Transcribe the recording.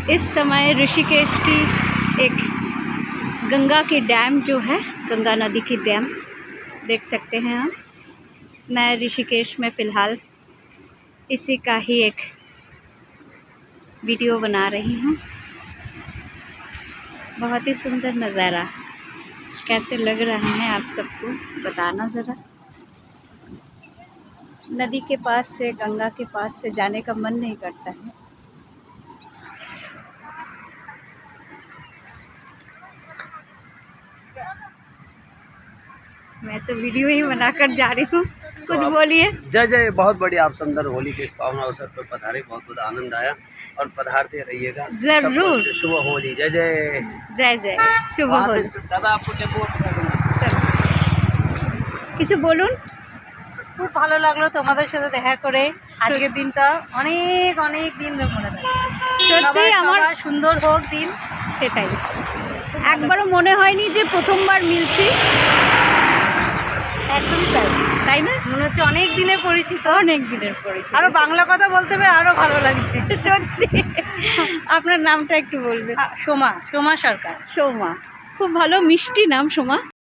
इस समय ऋषिकेश की एक गंगा की डैम जो है, गंगा नदी की डैम देख सकते हैं आप। मैं ऋषिकेश में फ़िलहाल इसी का ही एक वीडियो बना रही हूँ। बहुत ही सुंदर नज़ारा, कैसे लग रहा है आप सबको बताना ज़रा। नदी के पास से, गंगा के पास से जाने का मन नहीं करता है। मैं तो वीडियो ही बनाकर जा रही हूँ, कुछ बोलिए। जय जय, बहुत बढ़िया। आप सुंदर होली के इस पावन अवसर पर पधारे, बहुत बहुत आनंद आया और पधारते रहिएगा जरूर। शुभ होली। जय जय जय जय, शुभ होली। दादा आपको टेम्पो কিছু বলুন। খুব ভালো লাগলো তোমাদের সাথে দেখা করে। আজকের দিনটা অনেক অনেক দিন ধরে মনে থাকে। সত্যি আমার সবার সুন্দর হোক দিন, সেটাই। একবারও মনে হয়নি যে প্রথমবার মিলছি, একদমই তাই, তাই না? মনে হচ্ছে অনেক দিনের পরিচিত, অনেক দিনের পরিচিত। আরো বাংলা কথা বলতে পেরে আরো ভালো লাগছে। সত্যি। আপনার নামটা একটু বলবেন। সোমা, সোমা সরকার। সোমা, খুব ভালো মিষ্টি নাম সোমা।